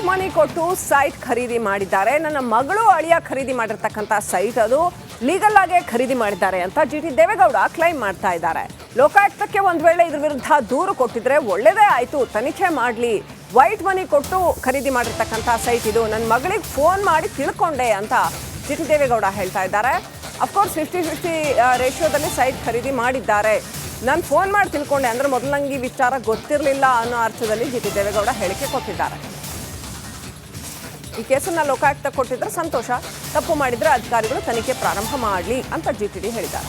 White ಮನಿ ಕೊಟ್ಟು site ಖರೀದಿ ಮಾಡಿದ್ದಾರೆ. ನನ್ನ ಮಗಳು ಅಳಿಯ ಖರೀದಿ ಮಾಡಿರ್ತಕ್ಕಂಥ ಸೈಟ್ ಅದು ಲೀಗಲ್ ಆಗಿ ಖರೀದಿ ಮಾಡಿದ್ದಾರೆ ಅಂತ ಜಿಟಿ ದೇವೇಗೌಡ ಕ್ಲೈಮ್ ಮಾಡ್ತಾ ಇದ್ದಾರೆ. ಲೋಕಾಯುಕ್ತಕ್ಕೆ ಒಂದ್ ವೇಳೆ ಇದ್ರ ವಿರುದ್ಧ ದೂರು ಕೊಟ್ಟಿದ್ರೆ ಒಳ್ಳೇದೇ ಆಯ್ತು, ತನಿಖೆ ಮಾಡಲಿ. ವೈಟ್ ಮನಿ ಕೊಟ್ಟು ಖರೀದಿ ಮಾಡಿರ್ತಕ್ಕಂಥ ಸೈಟ್ ಇದು, ನನ್ನ ಮಗಳಿಗೆ ಫೋನ್ ಮಾಡಿ ತಿಳ್ಕೊಂಡೆ ಅಂತ ಜಿಟಿ ದೇವೇಗೌಡ ಹೇಳ್ತಾ ಇದ್ದಾರೆ. ಅಫ್ಕೋರ್ಸ್ 50-50 ರೇಷಿಯೋದಲ್ಲಿ ಸೈಟ್ ಖರೀದಿ ಮಾಡಿದ್ದಾರೆ. ನಾನು ಫೋನ್ ಮಾಡಿ ತಿಳ್ಕೊಂಡೆ ಅಂದ್ರೆ ಮೊದಲು ನಂಗೆ ಈ ವಿಚಾರ ಗೊತ್ತಿರಲಿಲ್ಲ ಅನ್ನೋ ಅರ್ಥದಲ್ಲಿ ಜಿಟಿ ದೇವೇಗೌಡ ಹೇಳಿಕೆ ಕೊಟ್ಟಿದ್ದಾರೆ. ಈ ಕೇಸನ್ನ ಲೋಕಾಯುಕ್ತ ಕೊಟ್ಟಿದ್ರೆ ಸಂತೋಷ, ತಪ್ಪು ಮಾಡಿದ್ರೆ ಅಧಿಕಾರಿಗಳು ತನಿಖೆ ಪ್ರಾರಂಭ ಮಾಡಲಿ ಅಂತ ಜಿಟಿಡಿ ಹೇಳಿದ್ದಾರೆ.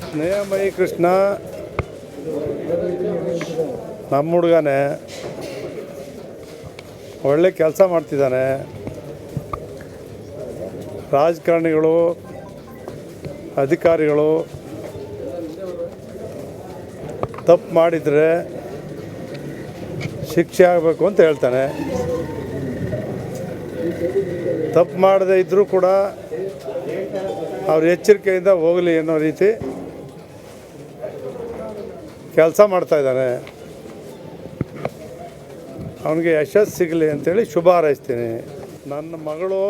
ಸ್ನೇಹಮಯಿ ಕೃಷ್ಣ ನಮ್ಮ ಹುಡುಗನೇ, ಒಳ್ಳೆ ಕೆಲಸ ಮಾಡ್ತಿದ್ದಾನೆ. ರಾಜಕಾರಣಿಗಳು, ಅಧಿಕಾರಿಗಳು ತಪ್ಪು ಮಾಡಿದರೆ ಶಿಕ್ಷೆ ಆಗಬೇಕು ಅಂತ ಹೇಳ್ತಾನೆ. ತಪ್ಪು ಮಾಡದೇ ಇದ್ದರೂ ಕೂಡ ಅವ್ರ ಎಚ್ಚರಿಕೆಯಿಂದ ಹೋಗಲಿ ಅನ್ನೋ ರೀತಿ ಕೆಲಸ ಮಾಡ್ತಾಯಿದ್ದಾನೆ. ಅವನಿಗೆ ಯಶಸ್ಸು ಸಿಗಲಿ ಅಂತೇಳಿ ಶುಭ ಹಾರೈಸ್ತೀನಿ. ನನ್ನ ಮಗಳು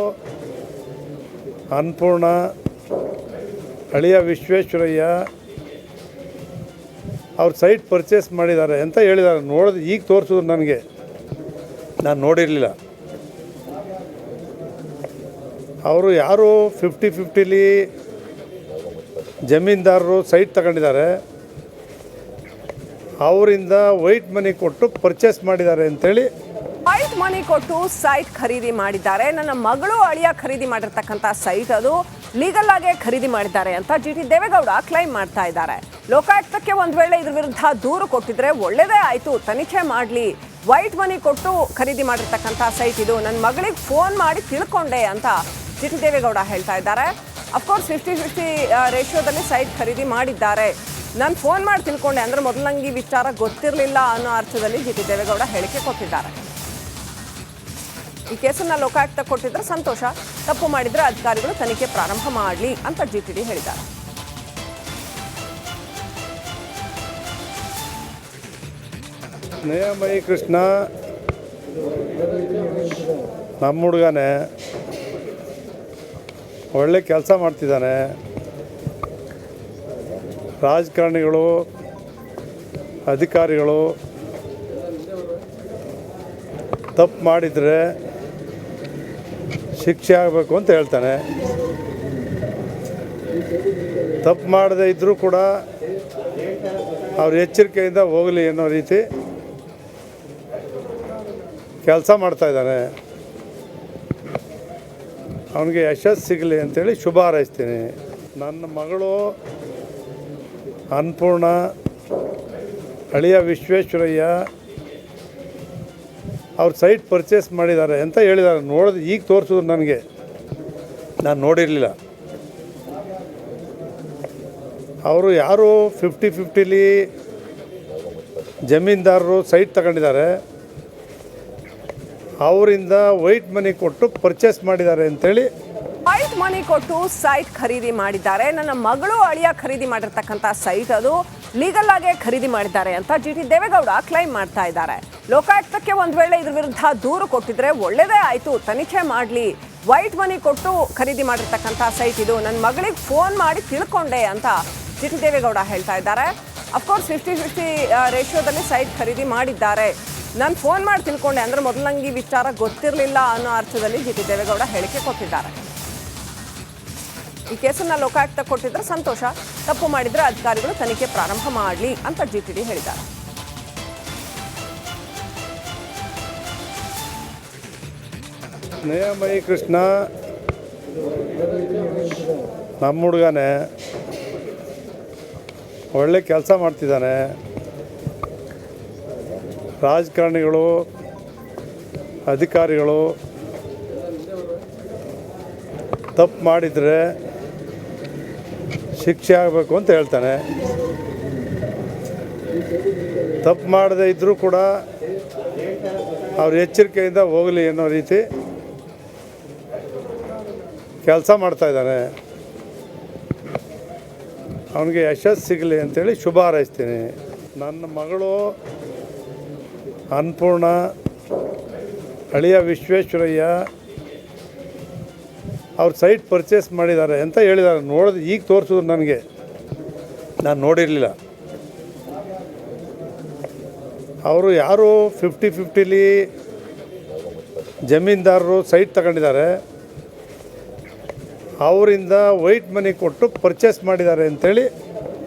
ಅನ್ನಪೂರ್ಣ, ಅಳಿಯ ವಿಶ್ವೇಶ್ವರಯ್ಯ ಅವ್ರ ಸೈಟ್ ಪರ್ಚೇಸ್ ಮಾಡಿದ್ದಾರೆ ಅಂತ ಹೇಳಿದ್ದಾರೆ. ನೋಡಿದ್ರೆ ಈಗ ತೋರಿಸಿದ್ರು ನನಗೆ, ನಾನು ನೋಡಿರಲಿಲ್ಲ. ಅವರು ಯಾರು 50-50ಲಿ ಜಮೀನ್ದಾರರು ಸೈಟ್ ತಗೊಂಡಿದ್ದಾರೆ, ಅವರಿಂದ ವೈಟ್ ಮನಿ ಕೊಟ್ಟು ಪರ್ಚೇಸ್ ಮಾಡಿದ್ದಾರೆ ಅಂತೇಳಿ. ವೈಟ್ ಮನಿ ಕೊಟ್ಟು ಸೈಟ್ ಖರೀದಿ ಮಾಡಿದ್ದಾರೆ. ನನ್ನ ಮಗಳು ಅಳಿಯ ಖರೀದಿ ಮಾಡಿರ್ತಕ್ಕಂಥ ಸೈಟ್ ಅದು ಲೀಗಲ್ ಆಗಿ ಖರೀದಿ ಮಾಡಿದ್ದಾರೆ ಅಂತ ಜಿಟಿ ದೇವೇಗೌಡ ಕ್ಲೈಮ್ ಮಾಡ್ತಾ ಇದ್ದಾರೆ. ಲೋಕಾಯುಕ್ತಕ್ಕೆ ಒಂದ್ ವೇಳೆ ಇದ್ರ ವಿರುದ್ಧ ದೂರು ಕೊಟ್ಟಿದ್ರೆ ಒಳ್ಳೇದೇ ಆಯ್ತು, ತನಿಖೆ ಮಾಡಲಿ. ವೈಟ್ ಮನಿ ಕೊಟ್ಟು ಖರೀದಿ ಮಾಡಿರ್ತಕ್ಕಂಥ ಸೈಟ್ ಇದು, ನನ್ನ ಮಗಳಿಗೆ ಫೋನ್ ಮಾಡಿ ತಿಳ್ಕೊಂಡೆ ಅಂತ ಜಿಟಿ ದೇವೇಗೌಡ ಹೇಳ್ತಾ ಇದ್ದಾರೆ. ಅಫ್ಕೋರ್ಸ್ 50-50 ರೇಷಿಯೋದಲ್ಲಿ ಸೈಟ್ ಖರೀದಿ ಮಾಡಿದ್ದಾರೆ. ನಾನು ಫೋನ್ ಮಾಡಿ ತಿಳ್ಕೊಂಡೆ ಅಂದ್ರೆ ಮೊದಲು ನಂಗೆ ಈ ವಿಚಾರ ಗೊತ್ತಿರಲಿಲ್ಲ ಅನ್ನೋ ಅರ್ಥದಲ್ಲಿ ಜಿಟಿ ದೇವೇಗೌಡ ಹೇಳಿಕೆ ಕೊಟ್ಟಿದ್ದಾರೆ. ಈ ಕೇಸನ್ನ ಲೋಕಾಯುಕ್ತ ಕೊಟ್ಟಿದ್ರೆ ಸಂತೋಷ, ತಪ್ಪು ಮಾಡಿದ್ರೆ ಅಧಿಕಾರಿಗಳು ತನಿಖೆ ಪ್ರಾರಂಭ ಮಾಡಲಿ ಅಂತ ಜಿಟಿಡಿ ಹೇಳಿದ್ದಾರೆ. ಸ್ನೇಹಮಯಿ ಕೃಷ್ಣ ನಮ್ಮ ಹುಡುಗನೇ, ಒಳ್ಳೆ ಕೆಲಸ ಮಾಡ್ತಿದ್ದಾನೆ. ರಾಜಕಾರಣಿಗಳು, ಅಧಿಕಾರಿಗಳು ತಪ್ಪು ಮಾಡಿದರೆ ಶಿಕ್ಷೆ ಆಗಬೇಕು ಅಂತ ಹೇಳ್ತಾನೆ. ತಪ್ಪು ಮಾಡದೇ ಇದ್ದರೂ ಕೂಡ ಅವ್ರ ಎಚ್ಚರಿಕೆಯಿಂದ ಹೋಗಲಿ ಅನ್ನೋ ರೀತಿ ಕೆಲಸ ಮಾಡ್ತಾಯಿದ್ದಾನೆ. ಅವನಿಗೆ ಯಶಸ್ಸು ಸಿಗಲಿ ಅಂತೇಳಿ ಶುಭ ಹಾರೈಸ್ತೀನಿ. ನನ್ನ ಮಗಳು ಅನ್ನಪೂರ್ಣ, ಅಳಿಯ ವಿಶ್ವೇಶ್ವರಯ್ಯ ಅವ್ರ ಸೈಟ್ ಪರ್ಚೇಸ್ ಮಾಡಿದ್ದಾರೆ ಅಂತ ಹೇಳಿದ್ದಾರೆ. ನೋಡಿದ್ರೆ ಈಗ ತೋರಿಸಿದ್ರು ನನಗೆ, ನಾನು ನೋಡಿರಲಿಲ್ಲ. ಅವರು ಯಾರು 50-50ಲಿ ಜಮೀನ್ದಾರರು ಸೈಟ್ ತಗೊಂಡಿದ್ದಾರೆ, ಅವರಿಂದ ವೈಟ್ ಮನಿ ಕೊಟ್ಟು ಪರ್ಚೇಸ್ ಮಾಡಿದ್ದಾರೆ ಅಂತೇಳಿ. ವೈಟ್ ಮನಿ ಕೊಟ್ಟು ಸೈಟ್ ಖರೀದಿ ಮಾಡಿದ್ದಾರೆ. ನನ್ನ ಮಗಳು ಅಳಿಯ ಖರೀದಿ ಮಾಡಿರ್ತಕ್ಕಂಥ ಸೈಟ್ ಅದು ಲೀಗಲ್ ಆಗಿ ಖರೀದಿ ಮಾಡಿದ್ದಾರೆ ಅಂತ ಜಿಟಿ ದೇವೇಗೌಡ ಕ್ಲೈಮ್ ಮಾಡ್ತಾ ಇದ್ದಾರೆ. ಲೋಕಾಯುಕ್ತಕ್ಕೆ ಒಂದ್ ವೇಳೆ ಇದ್ರ ವಿರುದ್ಧ ದೂರು ಕೊಟ್ಟಿದ್ರೆ ಒಳ್ಳೇದೇ ಆಯ್ತು, ತನಿಖೆ ಮಾಡಲಿ. ವೈಟ್ ಮನಿ ಕೊಟ್ಟು ಖರೀದಿ ಮಾಡಿರ್ತಕ್ಕಂಥ ಸೈಟ್ ಇದು, ನನ್ನ ಮಗಳಿಗೆ ಫೋನ್ ಮಾಡಿ ತಿಳ್ಕೊಂಡೆ ಅಂತ ಜಿಟಿ ದೇವೇಗೌಡ ಹೇಳ್ತಾ ಇದ್ದಾರೆ. ಅಫ್ಕೋರ್ಸ್ 50-50 ರೇಷಿಯೋದಲ್ಲಿ ಸೈಟ್ ಖರೀದಿ ಮಾಡಿದ್ದಾರೆ. ನಾನು ಫೋನ್ ಮಾಡಿ ತಿಳ್ಕೊಂಡೆ ಅಂದ್ರೆ ಮೊದಲು ನಂಗೆ ಈ ವಿಚಾರ ಗೊತ್ತಿರಲಿಲ್ಲ ಅನ್ನೋ ಅರ್ಥದಲ್ಲಿ ಜಿಟಿ ದೇವೇಗೌಡ ಹೇಳಿಕೆ ಕೊಟ್ಟಿದ್ದಾರೆ. ಈ ಕೇಸನ್ನ ಲೋಕಾಯುಕ್ತ ಕೊಟ್ಟಿದ್ರೆ ಸಂತೋಷ, ತಪ್ಪು ಮಾಡಿದ್ರೆ ಅಧಿಕಾರಿಗಳು ತನಿಖೆ ಪ್ರಾರಂಭ ಮಾಡಲಿ ಅಂತ ಜಿಟಿಡಿ ಹೇಳಿದ್ದಾರೆ. ಸ್ನೇಹಮಯಿ ಕೃಷ್ಣ ನಮ್ಮ ಹುಡುಗನೇ, ಒಳ್ಳೆ ಕೆಲಸ ಮಾಡ್ತಿದ್ದಾನೆ. ರಾಜಕಾರಣಿಗಳು, ಅಧಿಕಾರಿಗಳು ತಪ್ಪು ಮಾಡಿದರೆ ಶಿಕ್ಷೆ ಆಗಬೇಕು ಅಂತ ಹೇಳ್ತಾನೆ. ತಪ್ಪು ಮಾಡದೇ ಇದ್ದರೂ ಕೂಡ ಅವ್ರ ಎಚ್ಚರಿಕೆಯಿಂದ ಹೋಗಲಿ ಅನ್ನೋ ರೀತಿ ಕೆಲಸ ಮಾಡ್ತಾಯಿದ್ದಾನೆ. ಅವನಿಗೆ ಯಶಸ್ಸು ಸಿಗಲಿ ಅಂತೇಳಿ ಶುಭ ಹಾರೈಸ್ತೀನಿ. ನನ್ನ ಮಗಳು ಅನ್ನಪೂರ್ಣ ಅಳಿಯ ವಿಶ್ವೇಶ್ವರಯ್ಯ ಅವ್ರ ಸೈಟ್ ಪರ್ಚೇಸ್ ಮಾಡಿದ್ದಾರೆ ಅಂತ ಹೇಳಿದ್ದಾರೆ. ನೋಡಿದ್ರೆ ಈಗ ತೋರಿಸಿದ್ರು ನನಗೆ, ನಾನು ನೋಡಿರಲಿಲ್ಲ. ಅವರು ಯಾರು 50-50 ಜಮೀನ್ದಾರರು ಸೈಟ್ ತಗೊಂಡಿದ್ದಾರೆ, ಅವರಿಂದ ವೈಟ್ ಮನಿ ಕೊಟ್ಟು ಪರ್ಚೇಸ್ ಮಾಡಿದ್ದಾರೆ ಅಂತೇಳಿ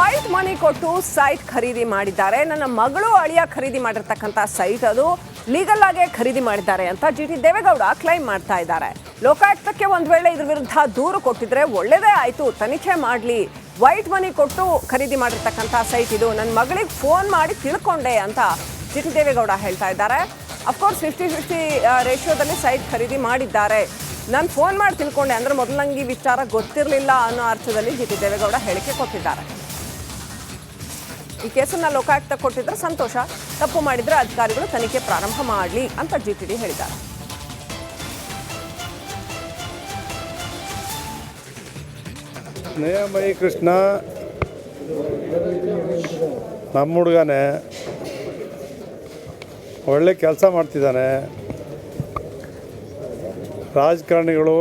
ವೈಟ್ ಮನಿ ಕೊಟ್ಟು ಸೈಟ್ ಖರೀದಿ ಮಾಡಿದ್ದಾರೆ. ನನ್ನ ಮಗಳು ಅಳಿಯ ಖರೀದಿ ಮಾಡಿರ್ತಕ್ಕಂಥ ಸೈಟ್ ಅದು ಲೀಗಲ್ ಆಗಿ ಖರೀದಿ ಮಾಡಿದ್ದಾರೆ ಅಂತ GT ದೇವೇಗೌಡ ಕ್ಲೈಮ್ ಮಾಡ್ತಾ ಇದ್ದಾರೆ. ಲೋಕಾಯುಕ್ತಕ್ಕೆ ಒಂದ್ ವೇಳೆ ಇದ್ರ ವಿರುದ್ಧ ದೂರು ಕೊಟ್ಟಿದ್ರೆ ಒಳ್ಳೇದೇ ಆಯ್ತು, ತನಿಖೆ ಮಾಡಲಿ. ವೈಟ್ ಮನಿ ಕೊಟ್ಟು ಖರೀದಿ ಮಾಡಿರ್ತಕ್ಕಂಥ ಸೈಟ್ ಇದು, ನನ್ನ ಮಗಳಿಗೆ ಫೋನ್ ಮಾಡಿ ತಿಳ್ಕೊಂಡೆ ಅಂತ GT ದೇವೇಗೌಡ ಹೇಳ್ತಾ ಇದ್ದಾರೆ. ಅಫ್ಕೋರ್ಸ್ 50-50 ರೇಷಿಯೋದಲ್ಲಿ ಸೈಟ್ ಖರೀದಿ ಮಾಡಿದ್ದಾರೆ. ನಾನು ಫೋನ್ ಮಾಡಿ ತಿಳ್ಕೊಂಡೆ ಅಂದ್ರೆ ಮೊದಲು ನಂಗೆ ಈ ವಿಚಾರ ಗೊತ್ತಿರಲಿಲ್ಲ ಅನ್ನೋ ಅರ್ಥದಲ್ಲಿ GT ದೇವೇಗೌಡ ಹೇಳಿಕೆ ಕೊಟ್ಟಿದ್ದಾರೆ. ಈ ಕೇಸನ್ನ ಲೋಕಾಯುಕ್ತ ಕೊಟ್ಟಿದ್ರೆ ಸಂತೋಷ, ತಪ್ಪು ಮಾಡಿದ್ರೆ ಅಧಿಕಾರಿಗಳು ತನಿಖೆ ಪ್ರಾರಂಭ ಮಾಡಲಿ ಅಂತ GTD ಹೇಳಿದ್ದಾರೆ. ಸ್ನೇಹಮಯಿ ಕೃಷ್ಣ ನಮ್ಮ ಹುಡುಗನೇ, ಒಳ್ಳೆ ಕೆಲಸ ಮಾಡ್ತಿದ್ದಾನೆ. ರಾಜಕಾರಣಿಗಳು,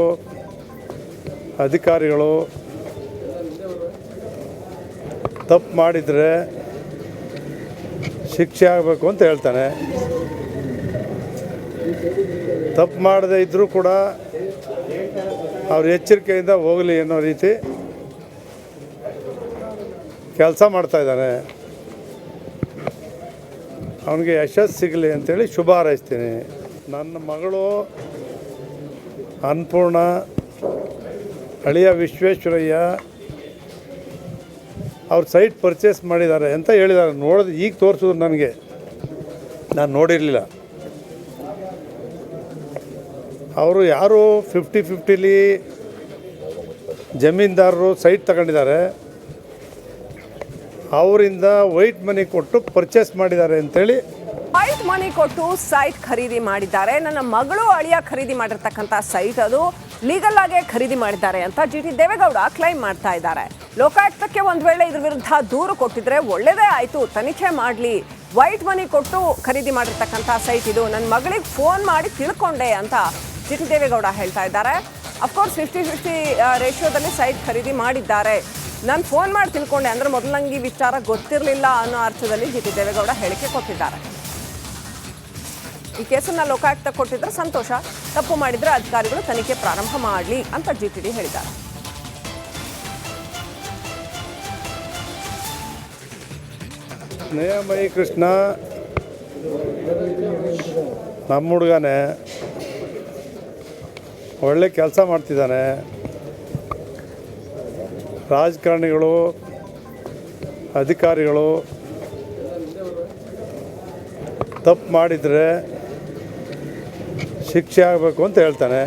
ಅಧಿಕಾರಿಗಳು ತಪ್ಪು ಮಾಡಿದರೆ ಶಿಕ್ಷೆ ಆಗಬೇಕು ಅಂತ ಹೇಳ್ತಾನೆ. ತಪ್ಪು ಮಾಡದೇ ಇದ್ದರೂ ಕೂಡ ಅವ್ರ ಎಚ್ಚರಿಕೆಯಿಂದ ಹೋಗಲಿ ಅನ್ನೋ ರೀತಿ ಕೆಲಸ ಮಾಡ್ತಾಯಿದ್ದಾನೆ. ಅವನಿಗೆ ಯಶಸ್ಸು ಸಿಗಲಿ ಅಂತೇಳಿ ಶುಭ ಹಾರೈಸ್ತೀನಿ. ನನ್ನ ಮಗಳು ಅನ್ನಪೂರ್ಣ ಅಳಿಯ ವಿಶ್ವೇಶ್ವರಯ್ಯ ಅವ್ರ ಸೈಟ್ ಪರ್ಚೇಸ್ ಮಾಡಿದ್ದಾರೆ ಅಂತ ಹೇಳಿದ್ದಾರೆ. ನೋಡಿದ್ರೆ ಈಗ ತೋರಿಸಿದ್ರು ನನಗೆ, ನಾನು ನೋಡಿರಲಿಲ್ಲ. ಅವರು ಯಾರು 50-50 ಜಮೀನ್ದಾರರು ಸೈಟ್ ತಗೊಂಡಿದ್ದಾರೆ, ಅವರಿಂದ ವೈಟ್ ಮನಿ ಕೊಟ್ಟು ಪರ್ಚೇಸ್ ಮಾಡಿದ್ದಾರೆ ಅಂತೇಳಿ ವೈಟ್ ಮನಿ ಕೊಟ್ಟು ಸೈಟ್ ಖರೀದಿ ಮಾಡಿದ್ದಾರೆ. ನನ್ನ ಮಗಳು ಅಳಿಯ ಖರೀದಿ ಮಾಡಿರ್ತಕ್ಕಂಥ ಸೈಟ್ ಅದು ಲೀಗಲ್ ಆಗಿ ಖರೀದಿ ಮಾಡಿದ್ದಾರೆ ಅಂತ GT ದೇವೇಗೌಡ ಕ್ಲೈಮ್ ಮಾಡ್ತಾ ಇದ್ದಾರೆ. ಲೋಕಾಯುಕ್ತಕ್ಕೆ ಒಂದ್ ವೇಳೆ ಇದ್ರ ವಿರುದ್ಧ ದೂರು ಕೊಟ್ಟಿದ್ರೆ ಒಳ್ಳೇದೇ ಆಯ್ತು, ತನಿಖೆ ಮಾಡಲಿ. ವೈಟ್ ಮನಿ ಕೊಟ್ಟು ಖರೀದಿ ಮಾಡಿರ್ತಕ್ಕಂಥ ಸೈಟ್ ಇದು, ನನ್ನ ಮಗಳಿಗೆ ಫೋನ್ ಮಾಡಿ ತಿಳ್ಕೊಂಡೆ ಅಂತ GT ದೇವೇಗೌಡ ಹೇಳ್ತಾ ಇದ್ದಾರೆ. ಅಫ್ಕೋರ್ಸ್ 50-50 ರೇಷಿಯೋದಲ್ಲಿ ಸೈಟ್ ಖರೀದಿ ಮಾಡಿದ್ದಾರೆ. ನಾನು ಫೋನ್ ಮಾಡಿ ತಿಳ್ಕೊಂಡೆ ಅಂದ್ರೆ ಮೊದಲು ನಂಗೆ ಈ ವಿಚಾರ ಗೊತ್ತಿರಲಿಲ್ಲ ಅನ್ನೋ ಅರ್ಥದಲ್ಲಿ GT ದೇವೇಗೌಡ ಹೇಳಿಕೆ ಕೊಟ್ಟಿದ್ದಾರೆ. ಈ ಕೇಸನ್ನ ಲೋಕಾಯುಕ್ತ ಕೊಟ್ಟಿದ್ರೆ ಸಂತೋಷ, ತಪ್ಪು ಮಾಡಿದ್ರೆ ಅಧಿಕಾರಿಗಳು ತನಿಖೆ ಪ್ರಾರಂಭ ಮಾಡಲಿ ಅಂತ GTD ಹೇಳಿದ್ದಾರೆ. ಸ್ನೇಹಮಯಿ ಕೃಷ್ಣ ನಮ್ಮ ಹುಡುಗನೇ, ಒಳ್ಳೆ ಕೆಲಸ ಮಾಡ್ತಿದ್ದಾನೆ. ರಾಜಕಾರಣಿಗಳು, ಅಧಿಕಾರಿಗಳು ತಪ್ಪು ಮಾಡಿದರೆ ಶಿಕ್ಷೆ ಆಗಬೇಕು ಅಂತ ಹೇಳ್ತಾನೆ.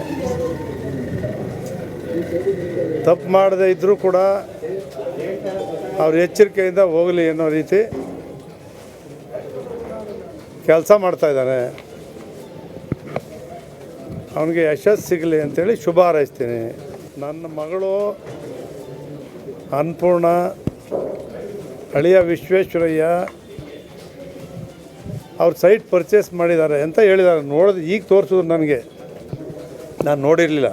ತಪ್ಪು ಮಾಡದೇ ಇದ್ದರೂ ಕೂಡ ಅವ್ರ ಎಚ್ಚರಿಕೆಯಿಂದ ಹೋಗಲಿ ಅನ್ನೋ ರೀತಿ ಕೆಲಸ ಮಾಡ್ತಾಯಿದ್ದಾನೆ. ಅವನಿಗೆ ಯಶಸ್ಸು ಸಿಗಲಿ ಅಂತೇಳಿ ಶುಭ ಹಾರೈಸ್ತೀನಿ. ನನ್ನ ಮಗಳು ಅನ್ನಪೂರ್ಣ ಅಳಿಯ ವಿಶ್ವೇಶ್ವರಯ್ಯ ಅವ್ರ ಸೈಟ್ ಪರ್ಚೇಸ್ ಮಾಡಿದ್ದಾರೆ ಅಂತ ಹೇಳಿದ್ದಾರೆ. ನೋಡಿದ್ರೆ ಈಗ ತೋರಿಸಿದ್ರು ನನಗೆ, ನಾನು ನೋಡಿರಲಿಲ್ಲ.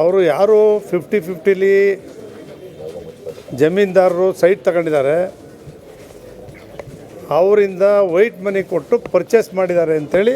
ಅವರು ಯಾರು 50-50 ಜಮೀನ್ದಾರರು ಸೈಟ್ ತಗೊಂಡಿದ್ದಾರೆ, ಅವರಿಂದ ವೈಟ್ ಮನಿ ಕೊಟ್ಟು ಪರ್ಚೇಸ್ ಮಾಡಿದ್ದಾರೆ ಅಂತೇಳಿ